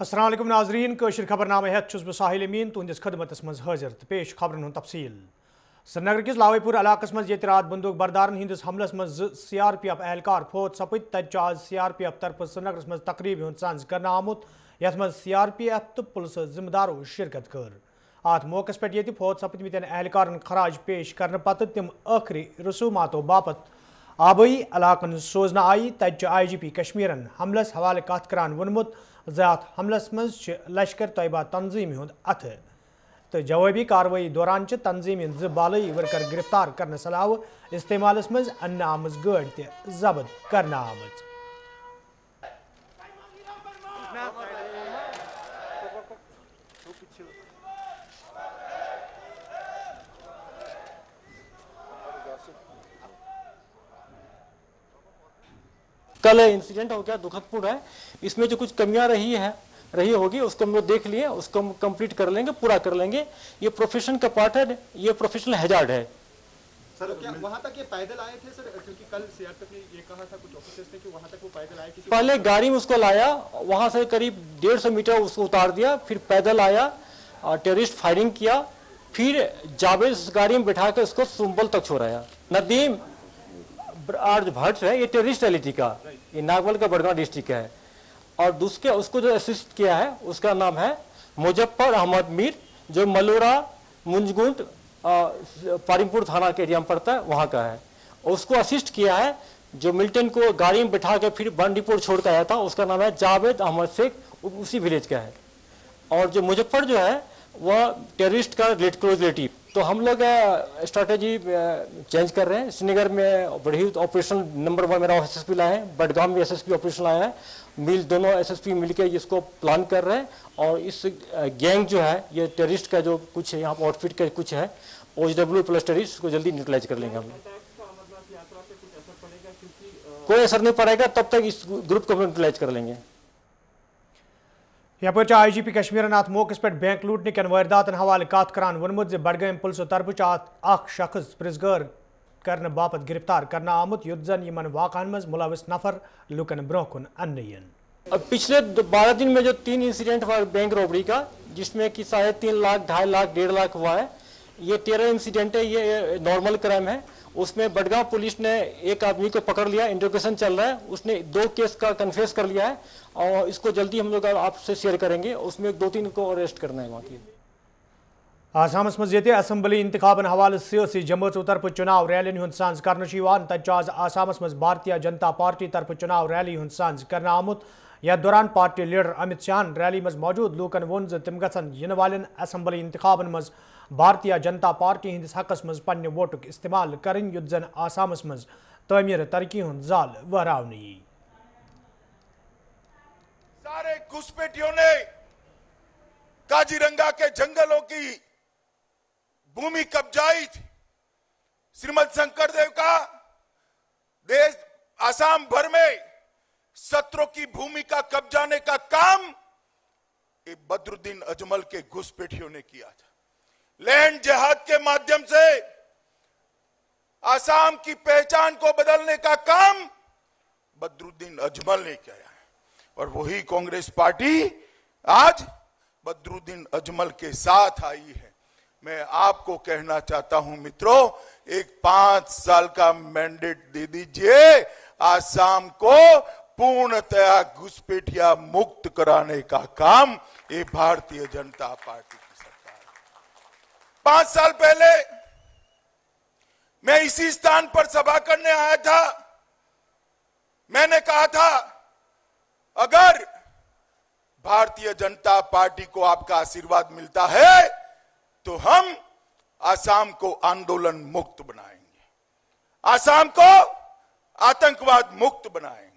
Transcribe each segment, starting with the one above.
अस्सलाम वालेकुम नाजरीन कशिर खबरनामे हेत छुस बह साहिल अमीन तुंदिस खदमतस मज हाजिर तो पेश खबरन हुंद तफसील। श्रीनगर किस लावेपुर इलाकस मज ये रात बंदूक बरदारन हिंदिस हमलस मज CRPF एहलकार फोत सपद तत आज CRPF तरफ श्रीनगर मज तकरीब हुंद सांझ करना आमुत यथ मज CRPF तो पुलिस जिम्मेदारों शिरकत कर। अत मौके पे ये फोत सपदमितन एहलकारन खराज पेश करने पत तिम आखिरी रसूमातों बापत आबई इलाकन सोजना आई तत IGP कश्मीरन हमलस हवाले कत करान वोनमुत ज़ात हमलस मज लश्कर तैयबा तंजीम हुंद अथ तो जवाबी कार्रवाई दौरान तंजीम ज बालई वर्कर गिरफ्तार करने सलाह इस्तेमाल मज अन्न आमज गाड़ त जब्त करना आमज। कल इंसिडेंट हो गया, दुखदपूर्ण है। इसमें जो कुछ कमियां रही होगी उसको हम लोग देख लिए, उसको हम कंप्लीट कर लेंगे, पूरा कर लेंगे। ये प्रोफेशन का पार्ट है, ये प्रोफेशनल हैजार्ड है। सर क्या वहां तक ये पैदल आए थे सर? क्योंकि कल CRPF ने ये कहा था कुछ ऑफिसर्स ने कि वहां तक वो पैदल आए। पहले गाड़ी में उसको लाया, वहां से करीब 150 मीटर उसको उतार दिया, फिर पैदल आया और टेररिस्ट फायरिंग किया, फिर जावेद उस गाड़ी में बैठा कर उसको सुंबल तक छोड़ाया। नदीम आर्ज भट्ट है, ये टेररिस्ट एलिटी का, ये नागवल का बड़गांव डिस्ट्रिक्ट है। और दूसरे उसको जो असिस्ट किया है उसका नाम है मुजफ्फर अहमद मीर, जो मलोरा मुंजगुंड पारिमपुर थाना के एरिया में पड़ता है, वहाँ का है। उसको असिस्ट किया है जो मिल्टन को गाड़ी में बैठा के फिर बंडीपुर छोड़ कर आया था, उसका नाम है जावेद अहमद शेख, उसी विलेज का है। और जो मुजफ्फर जो है वह टेररिस्ट का क्लोज रिलेटिव। तो हम लोग स्ट्रैटेजी चेंज कर रहे हैं। श्रीनगर में बड़ी ऑपरेशन नंबर 1 मेरा SSP लाए हैं, बडगाम में SSP ऑपरेशन आया है, दोनों SSP मिलकर इसको प्लान कर रहे हैं। और इस गैंग जो है ये टेररिस्ट का जो कुछ है यहाँ पर आउटफिट का कुछ है OHW प्लस टेररिस्ट को जल्दी न्यूट्रलाइज कर लेंगे हम। कोई असर नहीं पड़ेगा तब तक इस ग्रुप को न्यूट्रलाइज कर लेंगे। यपर IGP कश्मीरन अत मौके पे बैंक लूटने कन वारदातन हवाले कत करान वोनमुत बडगाम पुलिस तरफ अख शख्स प्रिजगर करने बापत गिरफ्तार करना आमुत युद्ध जन यमन वाक़ान मज मुलविस नफर लुकन ब्रोह कुन अन्नयन। अब पिछले 12 दिन में जो 3 इंसिडेंट हुआ बैंक रॉबरी का, जिसमें कि 3.5 लाख, 2.5 लाख, 1.5 लाख हुआ है, ये 13 इंसिडेंट है, ये नॉर्मल क्राइम है। उसमें बडगांव पुलिस ने एक आदमी को पकड़ लिया, इंट्रोगेशन चल रहा है, उसने 2 केस का कन्फेस कर लिया है और इसको जल्दी हम लोग आपसे शेयर करेंगे। उसमें 2-3 को अरेस्ट करना है वहाँ की। आसामस मज ये असम्बली इंतखाबन हवाले सियासी जमातों तरफ चुनाव रैली हुंद सांझ करना तज आसामस मज भारतीय जनता पार्टी तरफ चुनाव रैली हुंद सांझ करना आमुत। यथ दौरान party leader Amit Shah rally मज मौजूद लूकन वोन तिम गसन इन वालन असम्बली इंतखाबन मज भारतीय जनता पार्टी हंदिस हकस मज पन्ने वोटुक इस्तेमाल करें युद्ध जन आसामस मज तमीर तरक्की हुंद जाल वहरावन यी। सारे घुसपैठियों ने काजीरंगा के जंगलों की भूमि कब्जाई थी। श्रीमद शंकरदेव का देश आसाम भर में सत्रों की भूमि का कब्जाने का काम ये बदरुद्दीन अजमल के घुसपैठियों ने किया था। लैंड जिहाद के माध्यम से आसाम की पहचान को बदलने का काम बदरुद्दीन अजमल ने किया है। और वही कांग्रेस पार्टी आज बदरुद्दीन अजमल के साथ आई है। मैं आपको कहना चाहता हूं मित्रों, एक 5 साल का मैंडेट दे दीजिए, आसाम को पूर्णतया घुसपैठिया मुक्त कराने का काम ये भारतीय जनता पार्टी की सरकार है। 5 साल पहले मैं इसी स्थान पर सभा करने आया था। मैंने कहा था अगर भारतीय जनता पार्टी को आपका आशीर्वाद मिलता है तो हम आसाम को आंदोलन मुक्त बनाएंगे, आसाम को आतंकवाद मुक्त बनाएंगे।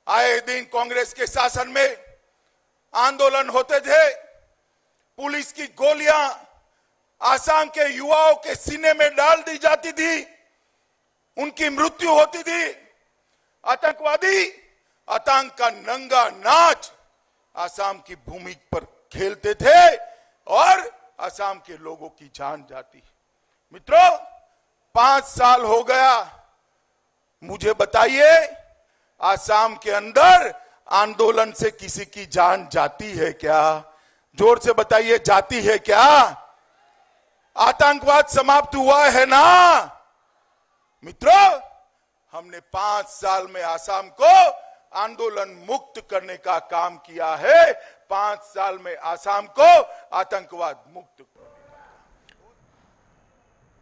आए दिन कांग्रेस के शासन में आंदोलन होते थे, पुलिस की गोलियां आसाम के युवाओं के सीने में डाल दी जाती थी, उनकी मृत्यु होती थी। आतंकवादी आतंक का नंगा नाच आसाम की भूमि पर खेलते थे और आसाम के लोगों की जान जाती। मित्रों, 5 साल हो गया, मुझे बताइए आसाम के अंदर आंदोलन से किसी की जान जाती है क्या? जोर से बताइए, जाती है क्या? आतंकवाद समाप्त हुआ है ना मित्रों? हमने 5 साल में आसाम को आंदोलन मुक्त करने का काम किया है। 5 साल में आसाम को आतंकवाद मुक्त।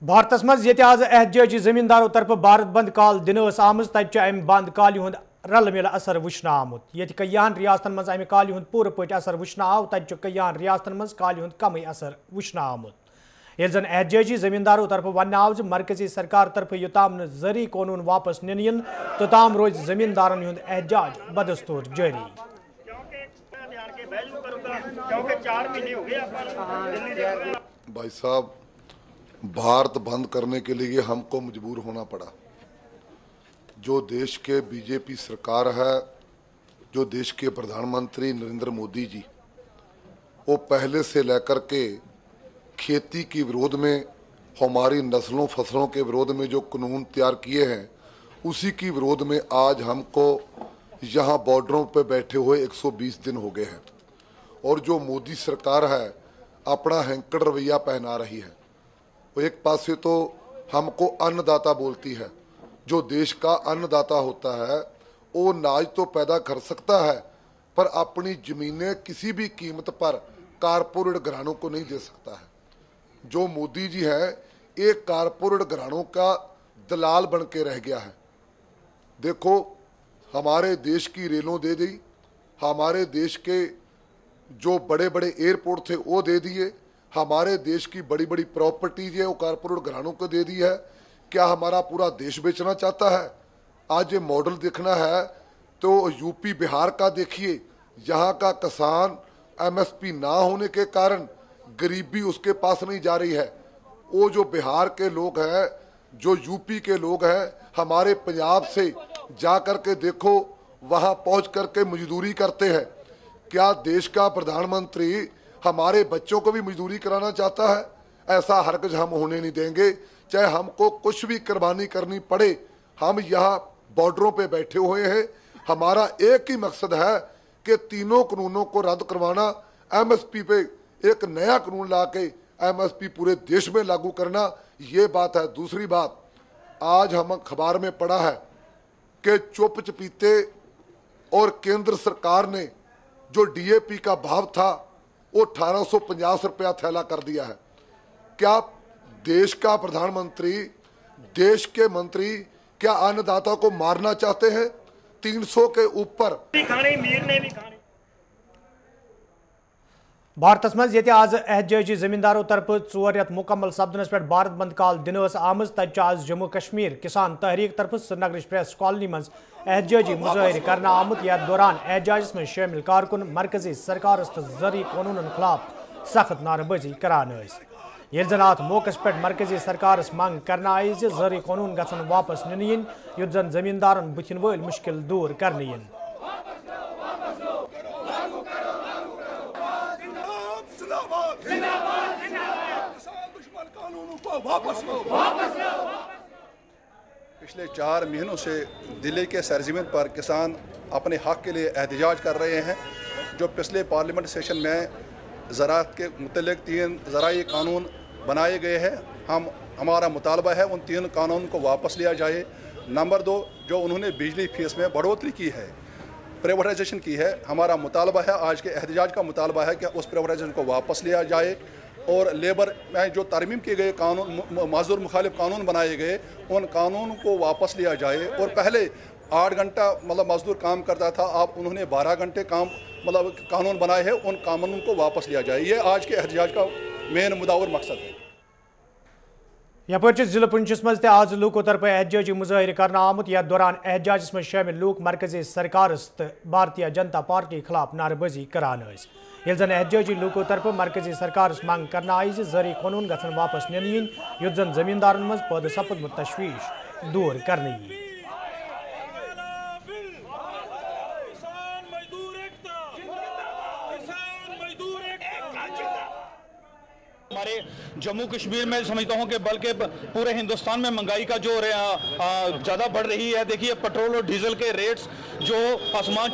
भारतस मज ये आज एहतजाजी जमींदारों तरफ भारत बंद काल दिन आम तत बंद काल हुंद रल मिल असर वुचन आमुत। ये कईयान रियासतन मज अमि काल हुंद पूर पे असर वुचन आव, तत कईयान रियासतन मज काल हुंद कम असर वुचन आमुत। ये जन एहतजाजी जमींदारों तरफ वन आव मरकजी सरकार तरफ योताम जरी कानून वापस निन इन तोताम रोज जमींदारन हुंद एहतजाज बदस्तूर जारी। भाई साहब, भारत बंद करने के लिए हमको मजबूर होना पड़ा। जो देश के बीजेपी सरकार है, जो देश के प्रधानमंत्री नरेंद्र मोदी जी, वो पहले से लेकर के खेती के विरोध में, हमारी नस्लों फसलों के विरोध में जो कानून तैयार किए हैं, उसी की विरोध में आज हमको यहाँ बॉर्डरों पे बैठे हुए 120 दिन हो गए हैं। और जो मोदी सरकार है अपना हैंकड़ रवैया पहना रही है। वो एक पास से तो हमको अन्नदाता बोलती है। जो देश का अन्नदाता होता है वो अनाज तो पैदा कर सकता है, पर अपनी जमीनें किसी भी कीमत पर कारपोरेट घरानों को नहीं दे सकता है। जो मोदी जी है एक कारपोरेट घरानों का दलाल बन के रह गया है। देखो, हमारे देश की रेलों दे दी, हमारे देश के जो बड़े बड़े एयरपोर्ट थे वो दे दिए, हमारे देश की बड़ी बड़ी प्रॉपर्टीज है वो कारपोरेट घरानों को दे दी है। क्या हमारा पूरा देश बेचना चाहता है? आज ये मॉडल देखना है तो यूपी बिहार का देखिए, यहाँ का किसान एमएसपी ना होने के कारण गरीबी उसके पास नहीं जा रही है। वो जो बिहार के लोग हैं, जो यूपी के लोग हैं, हमारे पंजाब से जा कर के देखो, वहाँ पहुँच करके मजदूरी करते हैं। क्या देश का प्रधानमंत्री हमारे बच्चों को भी मजदूरी कराना चाहता है? ऐसा हरगिज हम होने नहीं देंगे। चाहे हमको कुछ भी कुर्बानी करनी पड़े, हम यहाँ बॉर्डरों पे बैठे हुए हैं। हमारा एक ही मकसद है कि तीनों कानूनों को रद्द करवाना, एमएसपी पे एक नया कानून ला के एमएसपी पूरे देश में लागू करना, ये बात है। दूसरी बात, आज हम अखबार में पढ़ा है कि चुप चपीते और केंद्र सरकार ने जो डीएपी का भाव था वो 1850 रुपया थैला कर दिया है। क्या देश का प्रधानमंत्री, देश के मंत्री क्या अन्नदाता को मारना चाहते हैं? 300 के ऊपर भारतस मज ये आज एहतजाजी जमींदारों तरफ 4 रेत मुकम्मल सपदनस पे भारत बंद काल दिन आम, तत आज जम्मू कश्मीर किसान तहरीक तरफ श्रीनगर प्रेस कॉलोनी मज एहतजाजी मुजाहिर करना आमुत। यथ दौरान एहतजाजस में शामिल कारकुन मरकजी सरकार तो जरी कानून खिलाफ सख्त नारेबाजी करान। ये जन अत मौके पे मरकजी सरकार मंग करना आई जरी कानून गसन वापस निन इन, युत जन जमींदारन बुथिन वल मुश्किल दूर करने इन। पिछले 4 महीनों से दिल्ली के सरजमीन पर किसान अपने हक के लिए एहतजाज कर रहे हैं। जो पिछले पार्लियामेंट सेशन में ज़राअत के मुतल्लिक़ 3 ज़राई कानून बनाए गए हैं, हमारा मुतालबा है उन 3 कानून को वापस लिया जाए। नंबर 2, जो उन्होंने बिजली फीस में बढ़ोतरी की है, प्राइवेटाइजेशन की है, हमारा मुतालबा है, आज के एहतजाज का मुतालबा है कि उस प्राइवेटाइजेशन को वापस लिया जाए। और लेबर में जो तरमीम किए गए कानून, मजदूर मुखालिफ कानून बनाए गए, उन कानून को वापस लिया जाए। और पहले 8 घंटा मजदूर काम करता था, आप उन्होंने 12 घंटे काम कानून बनाए हैं, उन कानून को वापस लिया जाए। ये आज के एहतजाज का मेन मुद्दा और मकसद है। यपर जिला पुंछस मज आज लूकों तरफ एहतजाजी मुजाहिर करना आमुत। यथ दौरान एहतजाजस में शामिल लूक मरकजी सरकार तो भारतीय जनता पार्टी खिलाफ नारेबाजी करान। ये जन एहतजाजी लूकों तरफ मरकजी सरकार मंग करना आई जरी कानून गसन वापस निन इन, युत जन जमींदारन मज पद सपदमुत तशवीश दूर करने। हमारे हमारे जम्मू कश्मीर में समझता हूँ कि बल्कि पूरे हिंदुस्तान में महंगाई का जो ज़्यादा बढ़ रही है। देखिए पेट्रोल और डीजल के रेट्स जो आसमान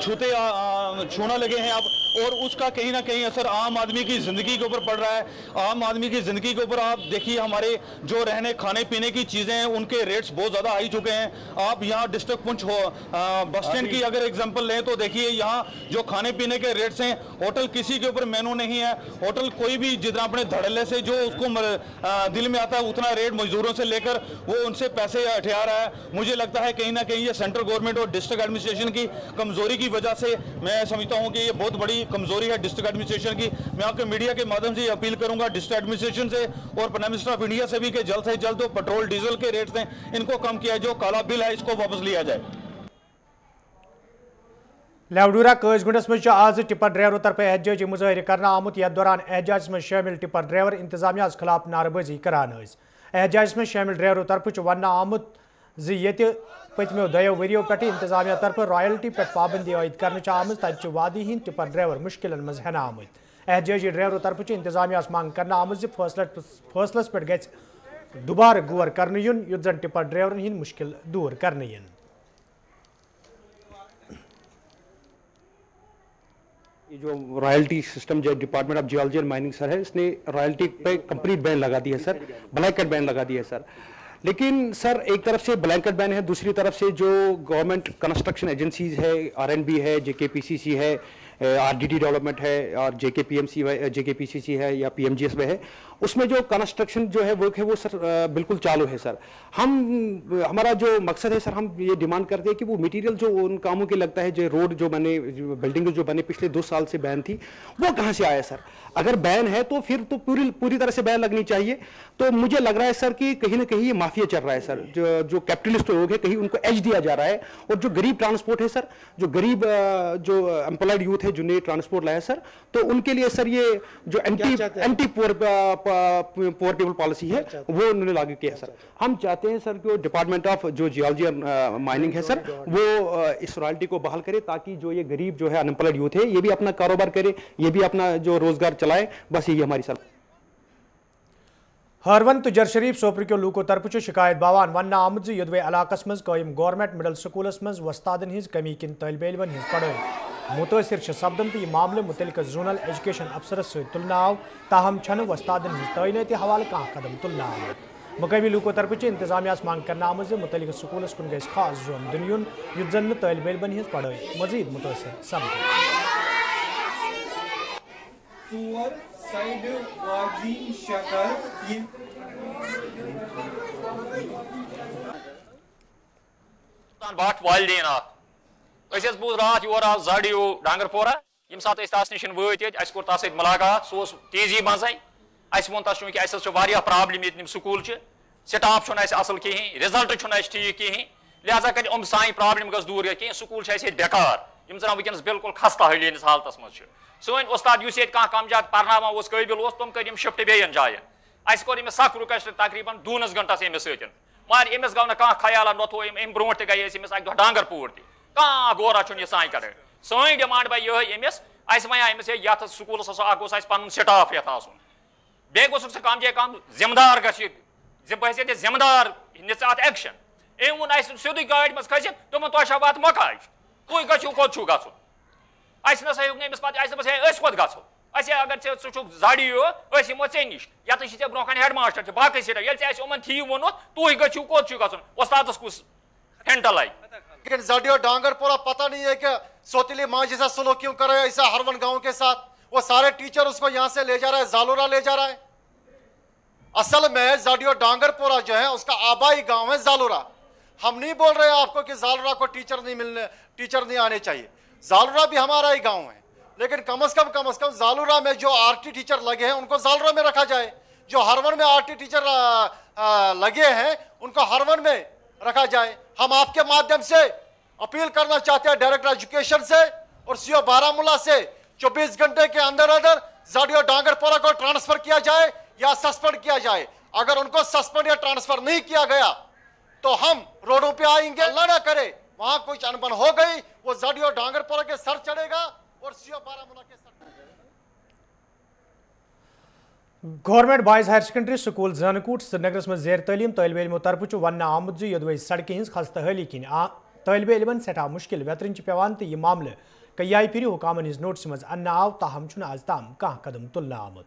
छूना लगे हैं अब, और उसका कहीं ना कहीं असर आम आदमी की ज़िंदगी के ऊपर पड़ रहा है। आम आदमी की ज़िंदगी के ऊपर आप देखिए, हमारे जो रहने खाने पीने की चीज़ें हैं उनके रेट्स बहुत ज़्यादा हाई चुके हैं। आप यहाँ डिस्ट्रिक्ट पुंछ बस स्टैंड की अगर एग्जांपल लें तो देखिए यहाँ जो खाने पीने के रेट्स हैं, होटल किसी के ऊपर मेनू नहीं है। होटल कोई भी जितना अपने धड़ल्ले से जो उसको दिल में आता है उतना रेट मजदूरों से लेकर वो उनसे पैसे हथिया रहा है। मुझे लगता है कहीं ना कहीं ये सेंट्रल गवर्नमेंट और डिस्ट्रिक्ट एडमिनिस्ट्रेशन की कमजोरी की वजह से मैं समझता हूँ कि ये बहुत बड़ी कमजोरी है डिस्ट्रिक्ट एडमिनिस्ट्रेशन की। मैं आपके मीडिया के माध्यम से अपील करूंगा डिस्ट्रिक्ट एडमिनिस्ट्रेशन से और प्राइम मिनिस्टर ऑफ इंडिया से भी कि जल्द से जल्द जो पेट्रोल डीजल के रेट्स हैं इनको कम किया, जो काला बिल है इसको वापस लिया जाए। लावडूरा कजगुंडस में आज टिपर ड्राइवर तरफ एहतजाजी मुजाहिर करना आमुत। यथ दौरान एहतजाज में शामिल टिपर ड्राइवर इंतजामिया खिलाफ नारेबाजी करान। एहतजाज में शामिल ड्राइवर तरफ वन आमुत ये पतमो 2 वरियों पे इंतजामिया तरफ रॉयल्टी पे पाबंदी आयद कर तत वादी हिंद टिपर ड्राइवर मुश्किल मज हेन आमत। एहतजाजी ड्राइवर तरफ इंतजामिया मांग कर आमत फैसलस पे गि दुबारा गौर कर युत जन टिपर ड्राइवर हिंद मुश्किल दूर कर। ये जो रॉयल्टी सिस्टम जो department of geology and mining sir है, इसने रॉयल्टी पे कंप्लीट बैन लगा दिया है सर, ब्लैंकेट बैन लगा दिया है सर। लेकिन सर एक तरफ से ब्लैंकेट बैन है, दूसरी तरफ से जो गवर्नमेंट कंस्ट्रक्शन एजेंसीज है, आरएनबी है, जेकेपीसीसी है, आरडीडी डेवलपमेंट है और जेकेपीसीसी है या पीएमजीएस में है, उसमें जो कंस्ट्रक्शन जो है वो सर बिल्कुल चालू है सर। हमारा जो मकसद है सर, हम ये डिमांड करते हैं कि वो मटेरियल जो उन कामों के लगता है, जो रोड जो बने, बिल्डिंग जो बने पिछले 2 साल से बैन थी, वो कहाँ से आया सर? अगर बैन है तो फिर तो पूरी तरह से बैन लगनी चाहिए। तो मुझे लग रहा है सर कि कहीं ना कहीं ये माफिया चल रहा है सर। जो कैपिटलिस्ट लोग हैं कहीं उनको एज दिया जा रहा है, और जो गरीब ट्रांसपोर्ट है सर, जो गरीब जो एम्प्लॉयड यूथ है जो नए ट्रांसपोर्ट लाया सर, तो उनके लिए सर ये जो एंटी पुअर पीपल पॉलिसी है वो उन्होंने लागू किया सर। हम चाहते हैं सर कि डिपार्टमेंट ऑफ जो जियोलॉजी एंड माइनिंग है सर, वो इस रॉयल्टी को बहाल करे ताकि जो ये गरीब जो है अनएम्प्लॉयड यूथ है ये भी अपना कारोबार करे, ये भी अपना जो रोजगार चलाए। बस यही हमारी सर। हरवन तो जर शरीफ सोपर के लूको तरफ शिकायत बावान वन आमद युदवे इलाकस मज कायम गवर्नमेंट मिडल स्कूलस मज वस्तादन हिज कमी किन तलब इलमन हिज पढ़ाई मुतासिर सपदन तो यह मामले मुतल्लिक जोनल एजुकेशन अफसरस सहित तुलना आव, ताहम छन वस्तादन हिज तैनाती हवाले कह कदम तुलना आमद। मुकामी लूको तरफ इंतजामिया मांग करना आमद मुतल्लिक स्कूलस कुन गस खास जोन दिन युन युत जन तलब इलमन हिज पढ़ाई मजीद मुतासिर सपद। साइड वाजी शकर बाट वालदेन बूज रात योर आव जाडियो डांगरपोरा यम सात नश वत कोर तस मुलाकात सह तेजी मज वो तस प्रॉब्लम ये स्कूल स्टाफ असल कहें, रिजल्ट ठीक कहें, लिहाजा कर सान प्रॉब्लम गस दूर कहें। स्कूल बेकार यम जन वनस बिल्कुल खस्ता हलिस हालत मज सन उस्ताद कम ज्यादा पर्नावान काबिल तुम कर शिफ्ट बेन जायन कोर सख रिक्वेस्ट तकरीबन 2 घंटा अमिस सत, मगर अमिस गो ना ख्याल नोथो अम ब्रो गई अमिस अक डांगरपुर तह गोरा यह सान कर सन डिमांड भाई ये अमिस वह अमिस ये स्कूल गोस पन स्टाफ ये बे गोस कम जे कम जिम्मेदार गहसियत जिम्मेदार अत एक्शन अम वो सोदी गाड़ी मज खसित तुम तुम वात मकाज तुम गो कोत गो नसा अमिस पे गो अगर जाडियो यमो ऐ नश ये ब्रो हेड मास्टर बाकी सिट यमन थी वो तुम गो कोत गो उस्ताद कुछ हेंटल आई। लेकिन जाडियो डांगरपोरा पता नहीं है कि सौतीली माँ जैसा सलूक क्यों कर रहा है ऐसा हरवन गांव के साथ। वो सारे टीचर उसको यहाँ से ले जा रहा है, जालोरा ले जा रहा है। असल में जाडियो डांगरपोरा जो है उसका आबाई गांव है जालोरा। हम नहीं बोल रहे आपको कि जालोरा को टीचर नहीं आने चाहिए, जालोरा भी हमारा ही गांव है, लेकिन कम से कम जालोरा में जो आरटी टीचर लगे हैं उनको जालोरा में रखा जाए, जो हरवन में आरटी टीचर लगे हैं उनको हरवन में रखा जाए। हम आपके माध्यम से अपील करना चाहते हैं डायरेक्टर एजुकेशन से और सीओ बारामूला से 24 घंटे के अंदर जाडियो डांगरपोरा को ट्रांसफर किया जाए या सस्पेंड किया जाए। अगर उनको सस्पेंड या ट्रांसफर नहीं किया गया तो हम रोडों पे आएंगे। अल्लाह ना करे वहां कुछ अनबन हो गई, वो जाडियो डांगरपोरा के सर चढ़ेगा और सीओ बारामूला के sir. Government boys higher secondary school Jankoot श्रीनगरस में जेर तलीम तलब इलमो तरफ वन आमुद जो यदवे सड़कें हज खस्ता हाली किन तलब इलमन सठा मुश्किल वेतरन पेवान तो यह मामले कई फिर हुकामन हज नोटिस मज अन्न आव ताहम आज ताम कह कदम तुल आमुद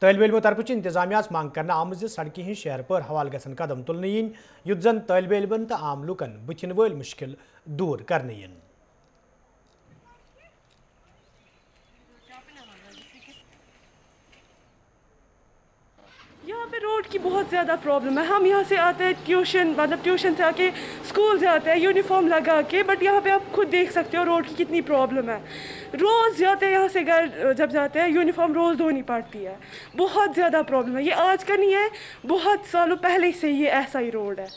तलब इलमो तरफ इंतजामिया मांग कर आमुद सड़कें हज शहर पर हवाल गसन कदम तुल युत जन तलब इलमन तो आम लुकन बुथिन वल मुश्किल दूर कर यहाँ पे रोड की बहुत ज़्यादा प्रॉब्लम है। हम यहाँ से आते हैं ट्यूशन, मतलब ट्यूशन से आके स्कूल जाते हैं यूनिफॉर्म लगा के, बट यहाँ पे आप खुद देख सकते हो रोड की कितनी प्रॉब्लम है। रोज़ जाते हैं यहाँ से घर, जब जाते हैं यूनिफॉर्म रोज़ धोनी पड़ती है। बहुत ज़्यादा प्रॉब्लम है। ये आज का नहीं है, बहुत सालों पहले से ये ऐसा ही रोड है।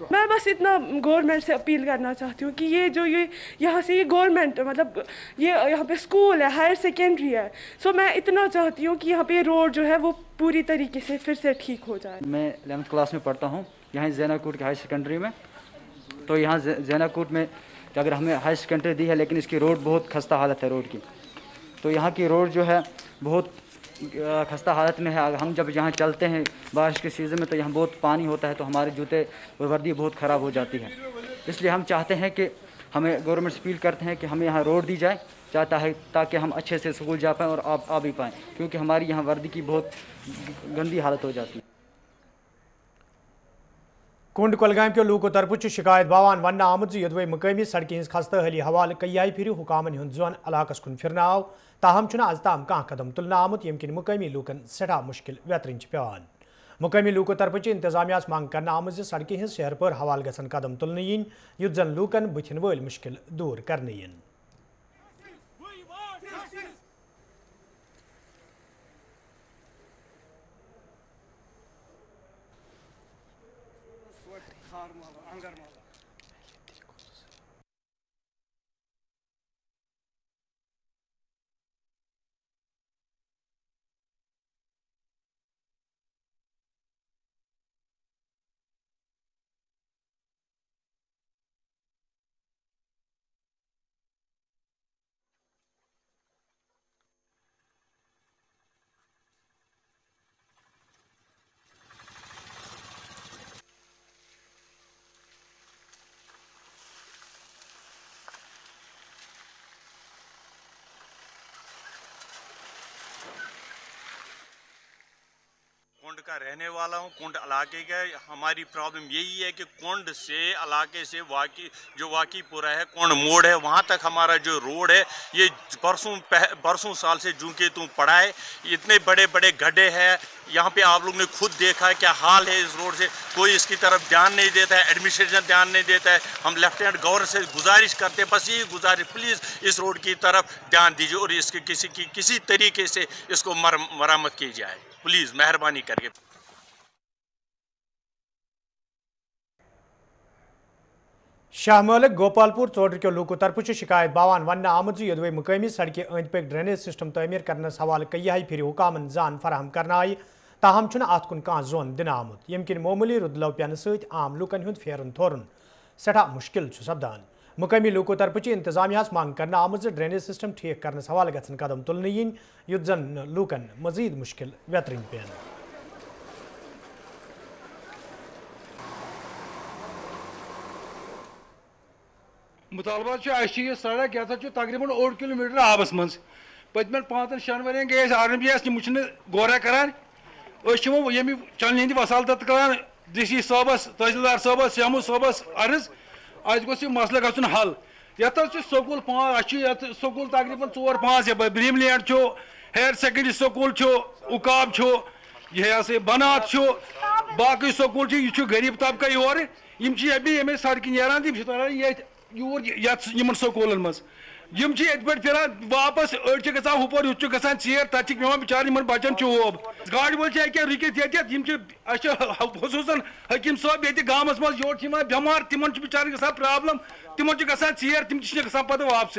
मैं बस इतना गवर्नमेंट से अपील करना चाहती हूँ कि ये यहाँ से ये गवर्नमेंट, मतलब ये यहाँ पे स्कूल है, हायर सेकेंडरी है, सो मैं इतना चाहती हूँ कि यहाँ पे रोड जो है वो पूरी तरीके से फिर से ठीक हो जाए। मैं 11th क्लास में पढ़ता हूँ यहाँ ज़ैनाकोट के हायर सेकेंडरी में। तो यहाँ ज़ैनाकोट में अगर हमें हायर सेकेंडरी दी है, लेकिन इसकी रोड बहुत खस्ता हालत है रोड की। तो यहाँ की रोड जो है बहुत खस्ता हालत में है। हम जब यहाँ चलते हैं बारिश के सीज़न में तो यहाँ बहुत पानी होता है, तो हमारे जूते वर्दी बहुत ख़राब हो जाती है। इसलिए हम चाहते हैं कि हमें गवर्नमेंट से अपील करते हैं कि हमें यहाँ रोड दी जाए, चाहता है ताकि हम अच्छे से स्कूल जा पाएँ और आ भी पाएँ, क्योंकि हमारी यहाँ वर्दी की बहुत गंदी हालत हो जाती है। कुंड कुलगाम के लूको तरफ शिकायत बावान वन आमुद यदवे मकामी सड़कें हज खस्ता हाली हवाल कई फिर हुकामन हूं जोन इलाकस कुन फिर आव, ताहम आज ताम कह कदम तुल आमुत यम किन मकामी लूकन सठा मुश्किल वेतरन पेवान। मकामी लूको तरफ इंतजामिया मांग कर आमुद सड़कें हज शहर पर हवाल गसन कदम तुल युत जन लूकन बुथिन वल मुश्किल दूर कर। कुंड का रहने वाला हूँ, कुंड इलाके का। हमारी प्रॉब्लम यही है कि कुंड से इलाके से जो वाकीपुरा है, कुंड मोड़ है, वहाँ तक हमारा जो रोड है ये बरसों साल से जूके तू पड़ा है। इतने बड़े बड़े गड्ढे हैं यहाँ पे, आप लोग ने खुद देखा है क्या हाल है इस रोड से। कोई इसकी तरफ ध्यान नहीं देता है, एडमिनिस्ट्रेशन ध्यान नहीं देता है। हम लेफ्टिनेंट गवर्नर से गुजारिश करते हैं, बस यही गुजारिश, प्लीज़ इस रोड की तरफ ध्यान दीजिए और इसके किसी तरीके से इसको मरम्मत की जाए, प्लीज़ मेहरबानी करके। शाह मलिक गोपालपुर चौधरी के लूको तरफ शिकायत बावान वन आमुद यदवे मकामी सड़कें अंद पक ड्रेनेज सिस्टम तमीर करनस हवाले कई फिर हुकामन जान फराहम कर आय, ताहम अत कुन कह जोन दिन आमुत यम किन मामूली रुदलव पेन सत आम लूकन हुंद फेरन थोरन सठा मुश्किल सपदान। मकामी लूको तरफ इंतजामिया मांग कर आमुद ड्रेनेज सिस्टम ठीक करनस हवाले गसन कदम तुल युत जन लूकन मजीद मुश्किल वेतरन पेन। मुतालबा यह सड़क यह तकरीबन 1 किलोमीटर आबस मज पतमें 5-6 वन गए RMGS गौरा करान यम चलन हंद वसालत करान DC साहबस तहसीलदार साहबस शमू साहबस अर्ज अत गोस मसल गन हल। यथ स्कूल 5 स्कूल तकरीबन 4-5 dream land higher secondary school उकाब यह बनात बाकी स्कूल यह गरीब तबका योर यम सड़क नान यूर यमन स्कूलन मज पे फिरान वापस अड़ ग हुपर युत गसान चेर तक पे बिचार बचन चोब गाड़ वोल रुकित खसूसन हकीम साहब ये गामस मज योर बेमार तिमन बिचार ग प्रॉब्लम तिमन गसान चेर तिम ग पे वापस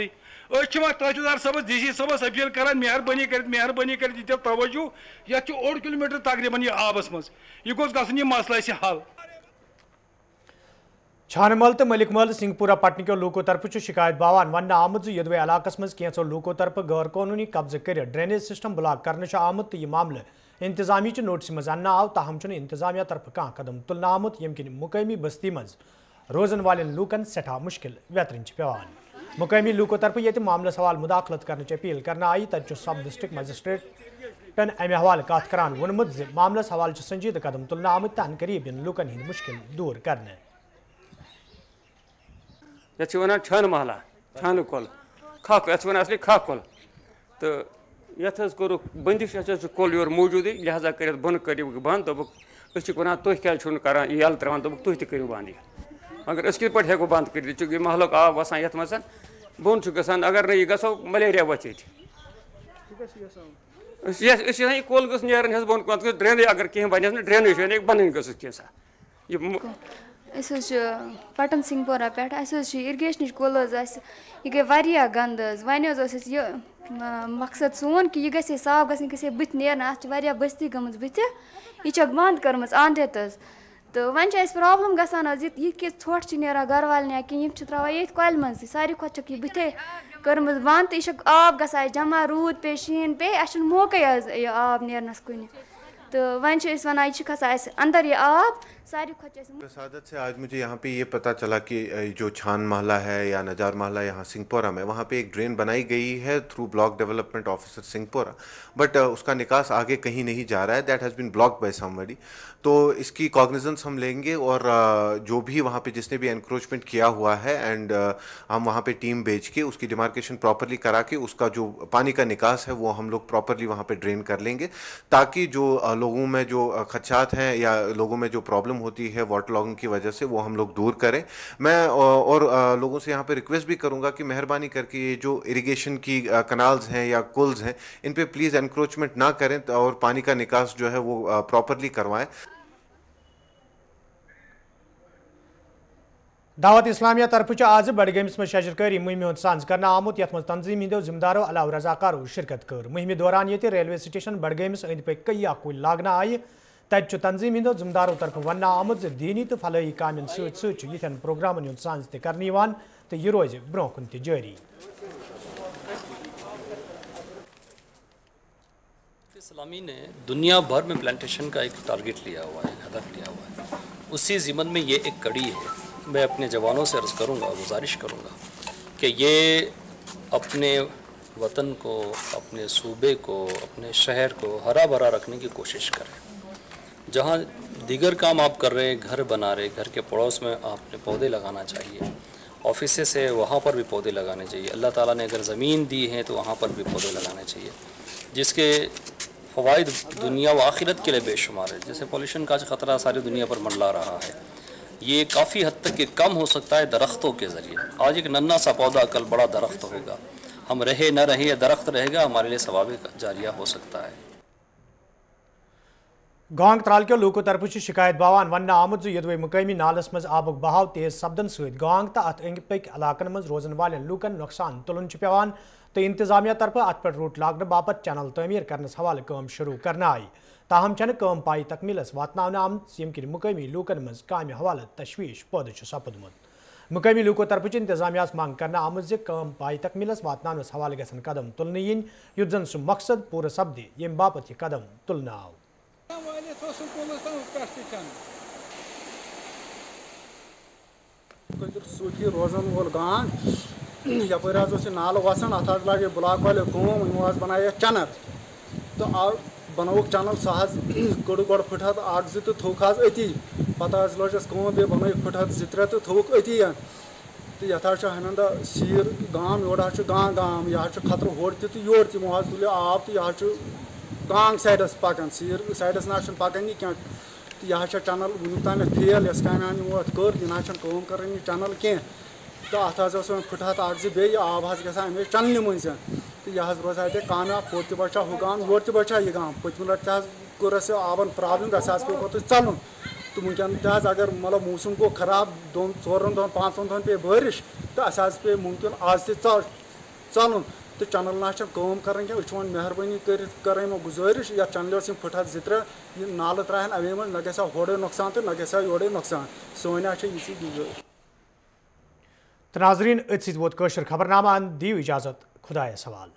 तहसीलदार साहब DC साहबस अपील करान मेहरबानी कर दीजिए तवज्जो ये 1 किलोमीटर तकरीबन यह आबस मज यह गोस गसन यह मसला हल। छानमल तो मलिकमल सिंहपुरा पटन लूको तरफ शिकायत बावान वन आमुत यदवे इलाकस मज कैंसो लूको तरफ गैर कानूनी कब्जे कर ड्रेनेज सिस्टम ब्लॉक करने आमुत तो यह मामले इंतजामी नोटिस मज अन्न आव ताहम इंतजामिया तरफ कह कदम तुलन आमुत यम किन मुकामी बस्ती मज रोजन वाले लूकन सठा मुश्किल वेतरन पेवान मुकामी लूको तरफ ये मामले सवाल मुदाखलत करने अपील करना आई तब सब डिस्ट्रिक्ट मजिस्ट्रेटन अमे हवाले कत करान वोनमुत मामलस हवाले संजीद कदम तुलन आमुत तन करीब इन लूकन हिंद मुश्किल दूर करने ये वन छन महला छान कल खक ये वन असली खक कल तो ये कोर बंदिश कल योर मौजूद लिहाजा कर बन करू बंद दोक वन तुह क्या करान यल त्रान दोक तुह तू बंद मगर अस कित हेको बंद कर चूँकि महलक आब वसान ये मज बोन गसान अगर नई गो मलेरिया वच ये कोल गस नीरन बोन कुन ड्रेन अगर कह बन ड्रेनेज बन गस कह पटन सिंहपुरा पे इरिगेशन कुल यह गई वारिया गंद वन यह मकसद सोन कि यह गई साफ गई बुत नेरन अत बस्ती गम बुत यह बंद कर्म आंधित तो वन प्रॉब्लम गसान यह थोट नीरा गर वाल कह त्रा ये कल मज सारी खुद यह बुथे कर्म बंद तो यह आब ग जमा रूद पे शीन पे अस मौके आब नेरनस कुन तो वन वन यह खसान अंदर यह आब सारी सादत से आज मुझे यहाँ पे ये पता चला कि जो छान महला है या नजार महला यहाँ सिंहपुरा में वहाँ पे एक ड्रेन बनाई गई है through block development officer Singhpura but उसका निकास आगे कहीं नहीं जा रहा है that has been blocked by somebody तो इसकी कॉग्निजेंस हम लेंगे और जो भी वहाँ पे जिसने भी एनक्रोचमेंट किया हुआ है एंड हम वहाँ पे टीम भेज के उसकी डिमार्केशन प्रॉपरली करा के उसका जो पानी का निकास है वो हम लोग प्रॉपरली वहाँ पे ड्रेन कर लेंगे ताकि जो लोगों में जो खदशात हैं या लोगों में जो प्रॉब्लम होती है वाटर लॉगिंग की वजह से वो हम लोग दूर करें। मैं और लोगों से यहाँ पे रिक्वेस्ट भी करूँगा कि मेहरबानी करके ये जो इरिगेशन की कनाल्स हैं या कुल्स हैं इन पे प्लीज़ एनक्रोचमेंट ना करें और पानी का निकास जो है वो प्रॉपरली करवाएं। दावत इस्लामिया तरफ आज बडगमिस में शजरकारी मुहिम सांझ करना आमुत यथ तंजीम हिंदो जिम्मेदारों अलाव रजाकारों शिरकत कर मुहिम दौरान ये रेलवे स्टेशन बडगमिस अंद पे कई कुल लागना आय तब तंजीम हिंदो जिम्मेदारों तरफ वन आमुत दीनी तो फलही कामन सतन प्रोग्रामन सांझ तक तो यह रोज ब्रोह कुन जारी। इस्लामी ने दुनिया भर में प्लांटेशन का एक टारगेट लिया हुआ है, हदफ लिया हुआ है, उसी ज़िम्मन में ये एक कड़ी है। मैं अपने जवानों से अर्ज़ करूँगा, गुजारिश करूँगा कि ये अपने वतन को, अपने सूबे को, अपने शहर को हरा भरा रखने की कोशिश करें। जहाँ दीगर काम आप कर रहे हैं, घर बना रहे, घर के पड़ोस में आपने पौधे लगाना चाहिए, ऑफिस से वहाँ पर भी पौधे लगाने चाहिए। अल्लाह ताला ने अगर ज़मीन दी है तो वहाँ पर भी पौधे लगाने चाहिए, जिसके फ़वाइद दुनिया व आखिरत के लिए बेशुमार है। जैसे पॉल्यूशन का ख़तरा सारी दुनिया पर मंडला रहा है, ये काफ़ी हद तक के कम हो सकता है दरख्तों के ज़रिए। आज एक नन्ना सा पौधा कल बड़ा दरख्त होगा, हम रहे न रहे दरख्त रहेगा, हमारे लिए सवाब जारिया हो सकता है। गांग त्राल के लूको तरफ शिकायत बावान वन आमुत यदवे मुकामी नालस मज आबुक बहाव तेज सपदन सत गांग तो अत अंद पक इलाकन मज रोजन वाले लूकन नुकसान तुलन पेवान तो इंतजामिया तरफ अत पे रूट लागने बापत चैनल तमीर करने हवाले काम शुरू करना आई ताहम कम पाई तकमीलस वातन आमत यम कि मुकामी लूकन मज काम हवाले तशवीश पौध सपदमुत मुकामी लूको तरफ इंतजामिया मांग करना आमत कम पाई तकमीलस वातन हवाले गसन कदम तुलन इन युद्ध जन सह मकसद पूरे सपदे यम बापत यह कदम तुलन आव। सूखी रोजन वोल गांग यपर नाल वसान अत लगे ब्लॉक वाले कूम बनाया चनर तो बनोक चनल सह कड़ गो फुटहत अख जो थोक अति पता लजस बे बन फुटहत जो त्रे तो थोक अति तो यथ हनंदा शीर गाम योर गां गाम यह खतर होर तो योर तमो तुल आब तो यह गांग साइडस पकान शीर साइडस ना पकान क्या तो यह चनल वुन तान फेल यस कामान कर यह कम कर चनल कह तो अत फुटहत अख जो बे आब गए चनल मज तो यह रोज अत कामयाब पोर त बचा हु गाम योर त बचा यह गाम पतम लट कर आबन प्रॉब्लम गस पे चलन तो वनकन अगर मतलब मौसम गो खराब 2-4 दिन 5 दिन पे बारिश तो अस पे मुमकिन आज तलन तो चनल ना कम कर वो मेहरबानी कर गुजारिश या चनल फुटहत जो त्रे नाल त्राहन अवे मज न गसा होड़े नुकसान तो न गसा योड़े नुकसान सोन इसी गुजारिश। तो नाजरीन अत वोत खबरनामा दियो इजाजत खुदायस हवाल।